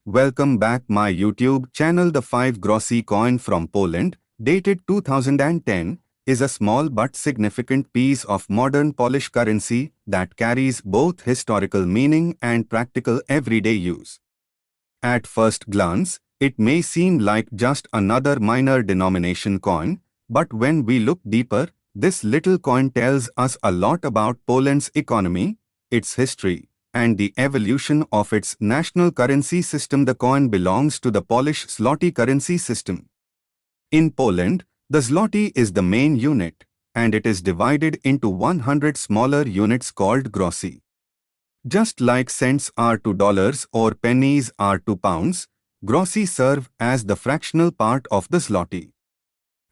Welcome back my YouTube channel. The 5 Grosze coin from Poland, dated 2010, is a small but significant piece of modern Polish currency that carries both historical meaning and practical everyday use. At first glance, it may seem like just another minor denomination coin, but when we look deeper, this little coin tells us a lot about Poland's economy, its history, and the evolution of its national currency system. The coin belongs to the Polish zloty currency system. In Poland, the zloty is the main unit, and it is divided into 100 smaller units called grosze. Just like cents are to dollars or pennies are to pounds, grosze serve as the fractional part of the zloty.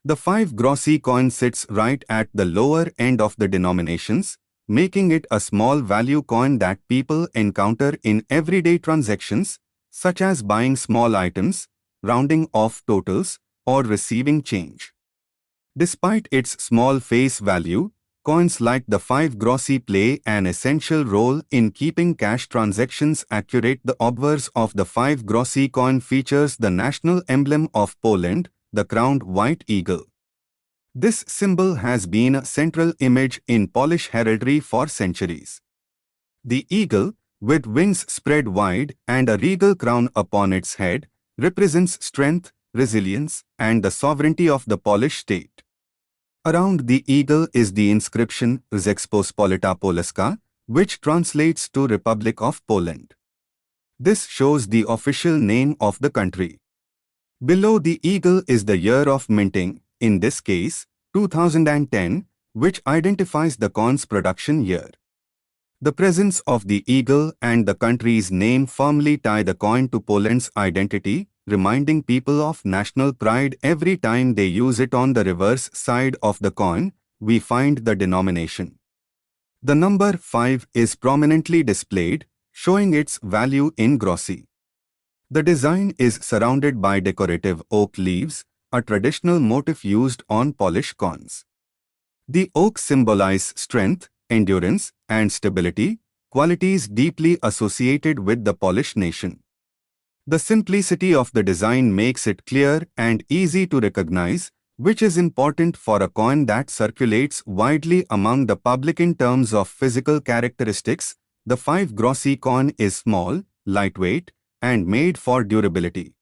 The 5 grosze coin sits right at the lower end of the denominations, making it a small value coin that people encounter in everyday transactions, such as buying small items, rounding off totals, or receiving change. Despite its small face value, coins like the 5 grosze play an essential role in keeping cash transactions accurate. The obverse of the 5 grosze coin features the national emblem of Poland, the crowned white eagle. This symbol has been a central image in Polish heraldry for centuries. The eagle, with wings spread wide and a regal crown upon its head, represents strength, resilience, and the sovereignty of the Polish state. Around the eagle is the inscription Rzeczpospolita Polska, which translates to Republic of Poland. This shows the official name of the country. Below the eagle is the year of minting, in this case, 2010, which identifies the coin's production year. The presence of the eagle and the country's name firmly tie the coin to Poland's identity, reminding people of national pride. Every time they use it. On the reverse side of the coin, we find the denomination. The number 5 is prominently displayed, showing its value in grosze. The design is surrounded by decorative oak leaves, a traditional motif used on Polish coins. The oak symbolize strength, endurance, and stability, qualities deeply associated with the Polish nation. The simplicity of the design makes it clear and easy to recognize, which is important for a coin that circulates widely among the public. In terms of physical characteristics, the 5 grosze coin is small, lightweight, and made for durability.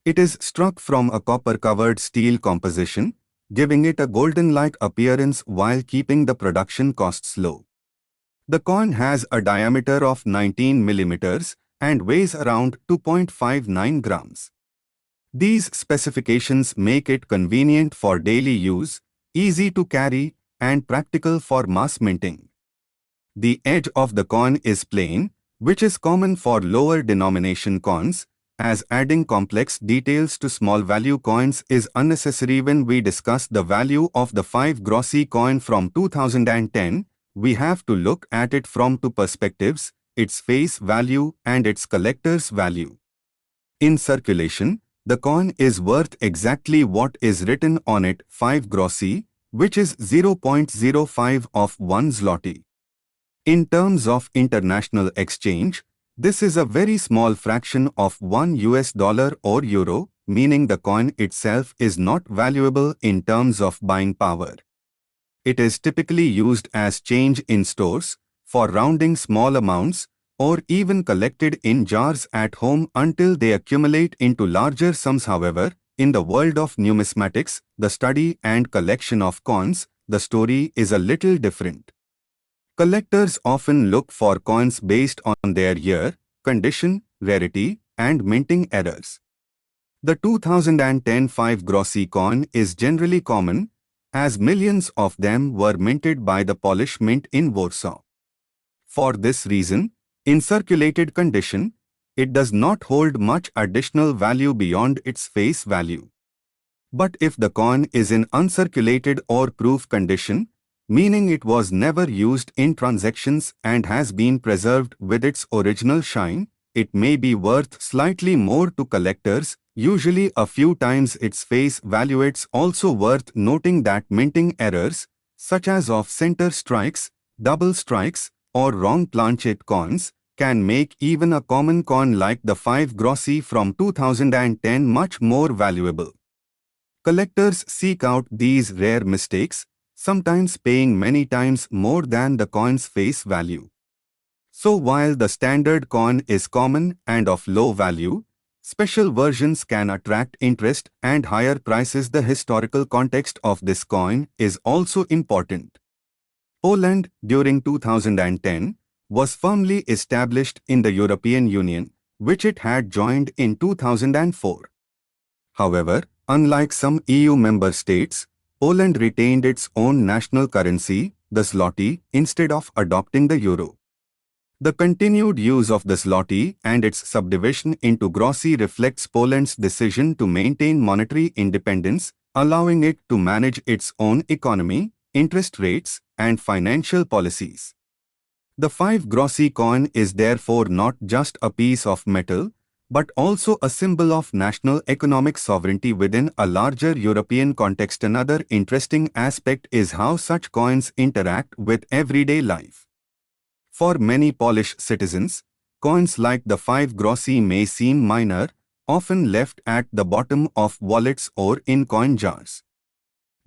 It is struck from a copper-covered steel composition, giving it a golden-like appearance while keeping the production costs low. The coin has a diameter of 19 millimeters and weighs around 2.59 grams. These specifications make it convenient for daily use, easy to carry, and practical for mass minting. The edge of the coin is plain, which is common for lower denomination coins, as adding complex details to small value coins is unnecessary. When we discuss the value of the 5 grosze coin from 2010, we have to look at it from two perspectives: its face value and its collector's value. In circulation, the coin is worth exactly what is written on it, 5 grosze, which is 0.05 of 1 zloty. In terms of international exchange, this is a very small fraction of $1 or euro, meaning the coin itself is not valuable in terms of buying power. It is typically used as change in stores, for rounding small amounts, or even collected in jars at home until they accumulate into larger sums. However, in the world of numismatics, the study and collection of coins, the story is a little different. Collectors often look for coins based on their year, condition, rarity, and minting errors. The 2010 5 grosze coin is generally common, as millions of them were minted by the Polish Mint in Warsaw. For this reason, in circulated condition, it does not hold much additional value beyond its face value. But if the coin is in uncirculated or proof condition, meaning it was never used in transactions and has been preserved with its original shine, it may be worth slightly more to collectors, usually a few times its face value. It's also worth noting that minting errors, such as off-center strikes, double strikes, or wrong planchet coins, can make even a common coin like the 5 Grosze from 2010 much more valuable. Collectors seek out these rare mistakes, sometimes paying many times more than the coin's face value. So while the standard coin is common and of low value, special versions can attract interest and higher prices. The historical context of this coin is also important. Poland, during 2010, was firmly established in the European Union, which it had joined in 2004. However, unlike some EU member states, Poland retained its own national currency, the zloty, instead of adopting the euro. The continued use of the zloty and its subdivision into grosze reflects Poland's decision to maintain monetary independence, allowing it to manage its own economy, interest rates, and financial policies. The 5 grosze coin is therefore not just a piece of metal, but also a symbol of national economic sovereignty within a larger European context. Another interesting aspect is how such coins interact with everyday life. For many Polish citizens, coins like the 5 grosze may seem minor, often left at the bottom of wallets or in coin jars.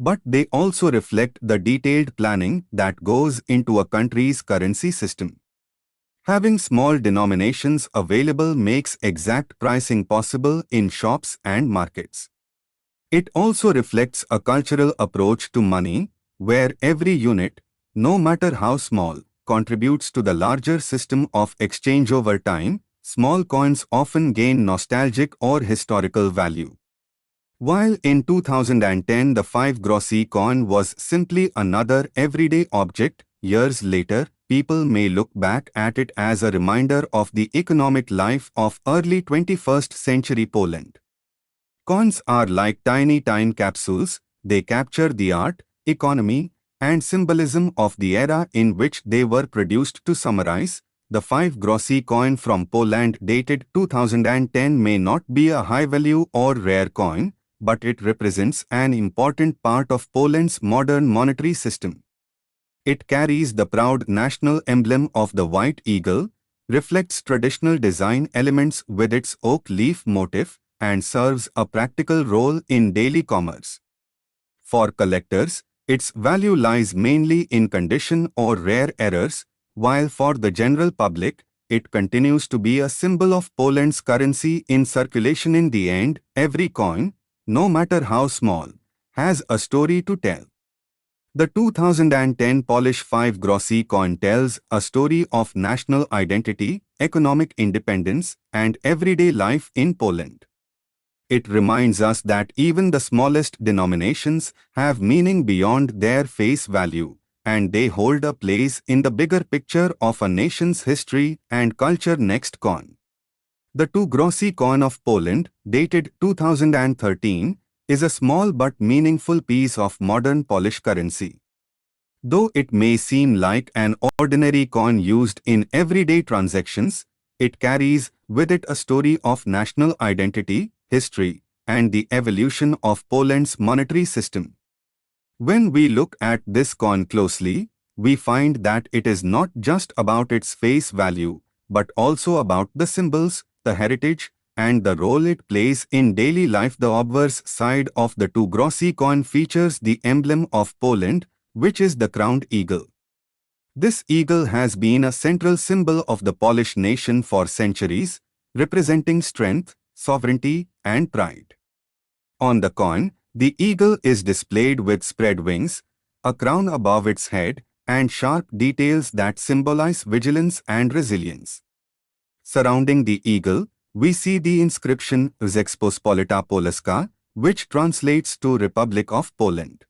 But they also reflect the detailed planning that goes into a country's currency system. Having small denominations available makes exact pricing possible in shops and markets. It also reflects a cultural approach to money, where every unit, no matter how small, contributes to the larger system of exchange. Over time, small coins often gain nostalgic or historical value. While in 2010 the 5 grosze coin was simply another everyday object, years later, people may look back at it as a reminder of the economic life of early 21st century Poland. Coins are like tiny time capsules. They capture the art, economy, and symbolism of the era in which they were produced. To summarize, the 5 grosze coin from Poland dated 2010 may not be a high-value or rare coin, but it represents an important part of Poland's modern monetary system. It carries the proud national emblem of the white eagle, reflects traditional design elements with its oak leaf motif, and serves a practical role in daily commerce. For collectors, its value lies mainly in condition or rare errors, while for the general public, it continues to be a symbol of Poland's currency in circulation. In the end, every coin, no matter how small, has a story to tell. The 2010 Polish 5 grosze coin tells a story of national identity, economic independence, and everyday life in Poland. It reminds us that even the smallest denominations have meaning beyond their face value, and they hold a place in the bigger picture of a nation's history and culture. Next coin. The 2 grosze coin of Poland, dated 2013, is a small but meaningful piece of modern Polish currency. Though it may seem like an ordinary coin used in everyday transactions, it carries with it a story of national identity, history, and the evolution of Poland's monetary system. When we look at this coin closely, we find that it is not just about its face value, but also about the symbols, the heritage, and the role it plays in daily life. The obverse side of the 2 grosze coin features the emblem of Poland, which is the crowned eagle. This eagle has been a central symbol of the Polish nation for centuries, representing strength, sovereignty, and pride. On the coin, the eagle is displayed with spread wings, a crown above its head, and sharp details that symbolize vigilance and resilience. Surrounding the eagle, we see the inscription Rzeczpospolita Polska, which translates to Republic of Poland.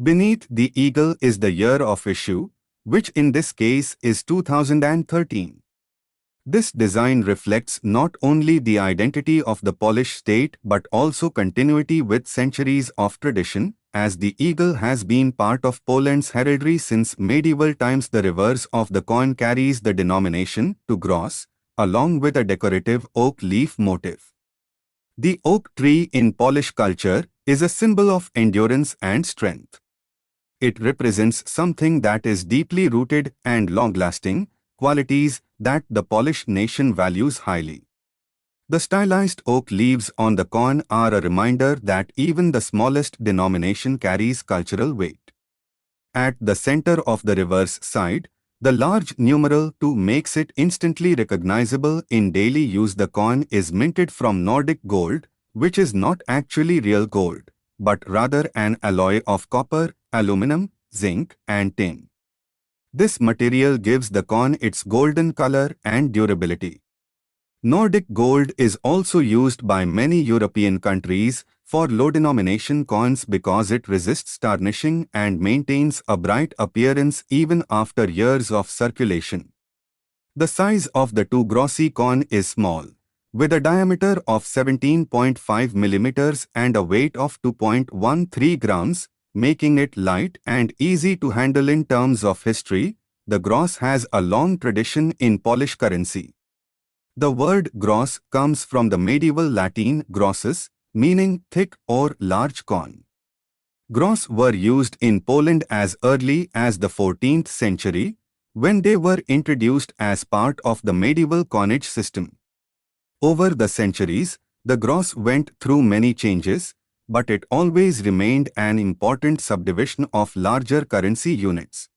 Beneath the eagle is the year of issue, which in this case is 2013. This design reflects not only the identity of the Polish state but also continuity with centuries of tradition, as the eagle has been part of Poland's heraldry since medieval times. The reverse of the coin carries the denomination to Grosze, along with a decorative oak leaf motif. The oak tree in Polish culture is a symbol of endurance and strength. It represents something that is deeply rooted and long-lasting, qualities that the Polish nation values highly. The stylized oak leaves on the coin are a reminder that even the smallest denomination carries cultural weight. At the center of the reverse side, the large numeral 2 makes it instantly recognizable in daily use. The coin is minted from Nordic gold, which is not actually real gold, but rather an alloy of copper, aluminum, zinc, and tin. This material gives the coin its golden color and durability. Nordic gold is also used by many European countries for low-denomination coins because it resists tarnishing and maintains a bright appearance even after years of circulation. The size of the 2 Grosze coin is small, with a diameter of 17.5 millimeters and a weight of 2.13 grams, making it light and easy to handle. In terms of history, the grosz has a long tradition in Polish currency. The word grosz comes from the medieval Latin grossus, meaning thick or large coin. Grosz were used in Poland as early as the 14th century, when they were introduced as part of the medieval coinage system. Over the centuries, the grosz went through many changes, but it always remained an important subdivision of larger currency units.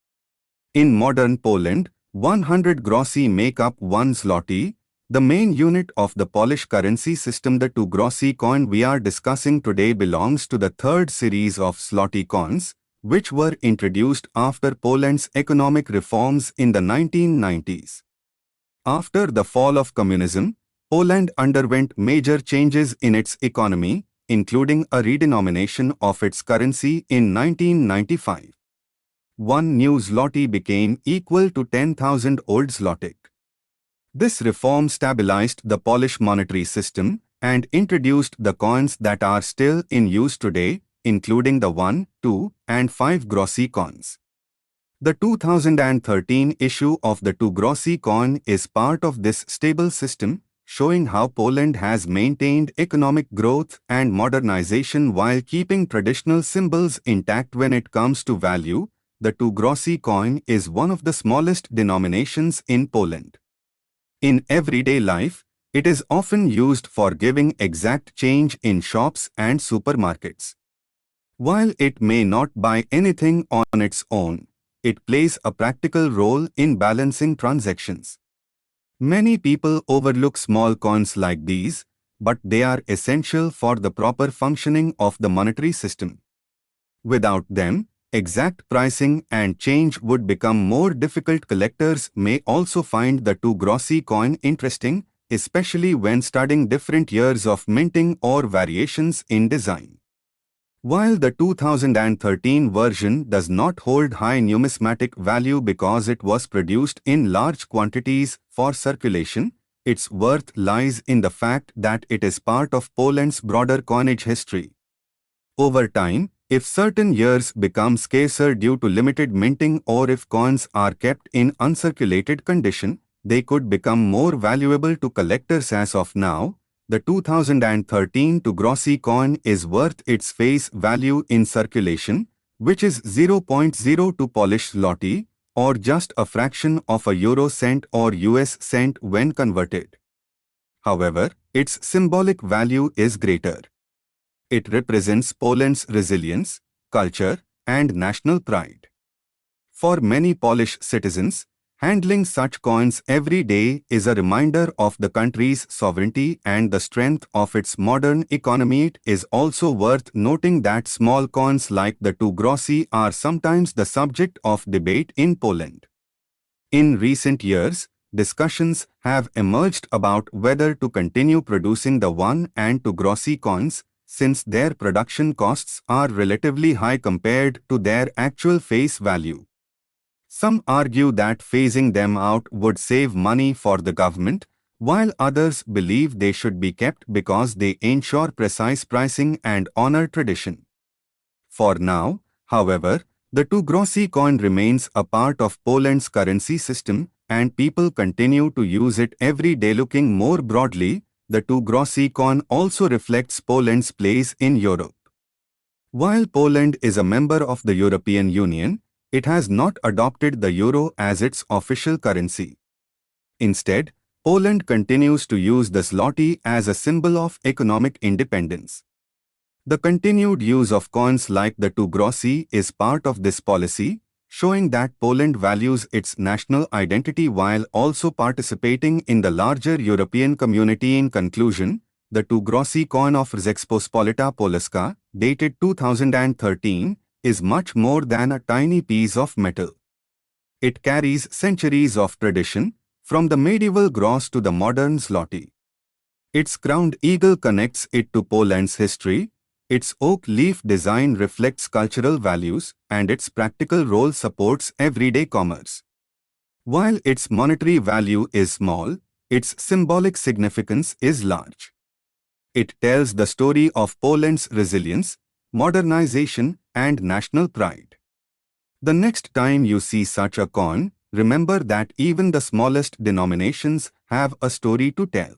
In modern Poland, 100 groszy make up 1 zloty, the main unit of the Polish currency system. The 2 Grosze coin we are discussing today belongs to the third series of zloty coins, which were introduced after Poland's economic reforms in the 1990s. After the fall of communism, Poland underwent major changes in its economy, including a redenomination of its currency in 1995. 1 new zloty became equal to 10,000 old zloty. This reform stabilized the Polish monetary system and introduced the coins that are still in use today, including the 1, 2, and 5 Grosze coins. The 2013 issue of the 2 Grosze coin is part of this stable system, showing how Poland has maintained economic growth and modernization while keeping traditional symbols intact. When it comes to value, the 2 Grosze coin is one of the smallest denominations in Poland. In everyday life, it is often used for giving exact change in shops and supermarkets. While it may not buy anything on its own, it plays a practical role in balancing transactions. Many people overlook small coins like these, but they are essential for the proper functioning of the monetary system. Without them, exact pricing and change would become more difficult. Collectors may also find the 2 Grosze coin interesting, especially when studying different years of minting or variations in design. While the 2013 version does not hold high numismatic value because it was produced in large quantities for circulation, its worth lies in the fact that it is part of Poland's broader coinage history. Over time, if certain years become scarcer due to limited minting or if coins are kept in uncirculated condition, they could become more valuable to collectors. As of now, the 2013 2 Grosze coin is worth its face value in circulation, which is 0.02 Polish zloty, or just a fraction of a euro cent or US cent when converted. However, its symbolic value is greater. It represents Poland's resilience, culture, and national pride. For many Polish citizens, handling such coins every day is a reminder of the country's sovereignty and the strength of its modern economy. It is also worth noting that small coins like the 2 Grosze are sometimes the subject of debate in Poland. In recent years, discussions have emerged about whether to continue producing the 1 and 2 Grosze coins, since their production costs are relatively high compared to their actual face value. Some argue that phasing them out would save money for the government, while others believe they should be kept because they ensure precise pricing and honor tradition. For now, however, the 2 Grosze coin remains a part of Poland's currency system, and people continue to use it every day. Looking more broadly, the 2 Grosze coin also reflects Poland's place in Europe. While Poland is a member of the European Union, it has not adopted the euro as its official currency. Instead, Poland continues to use the zloty as a symbol of economic independence. The continued use of coins like the 2 groszy is part of this policy, showing that Poland values its national identity while also participating in the larger European community. In conclusion, the 2 groszy coin of Rzeczpospolita Polska, dated 2013, is much more than a tiny piece of metal. It carries centuries of tradition, from the medieval grosz to the modern zloty. Its crowned eagle connects it to Poland's history, its oak leaf design reflects cultural values, and its practical role supports everyday commerce. While its monetary value is small, its symbolic significance is large. It tells the story of Poland's resilience, modernization, and national pride. The next time you see such a coin, remember that even the smallest denominations have a story to tell.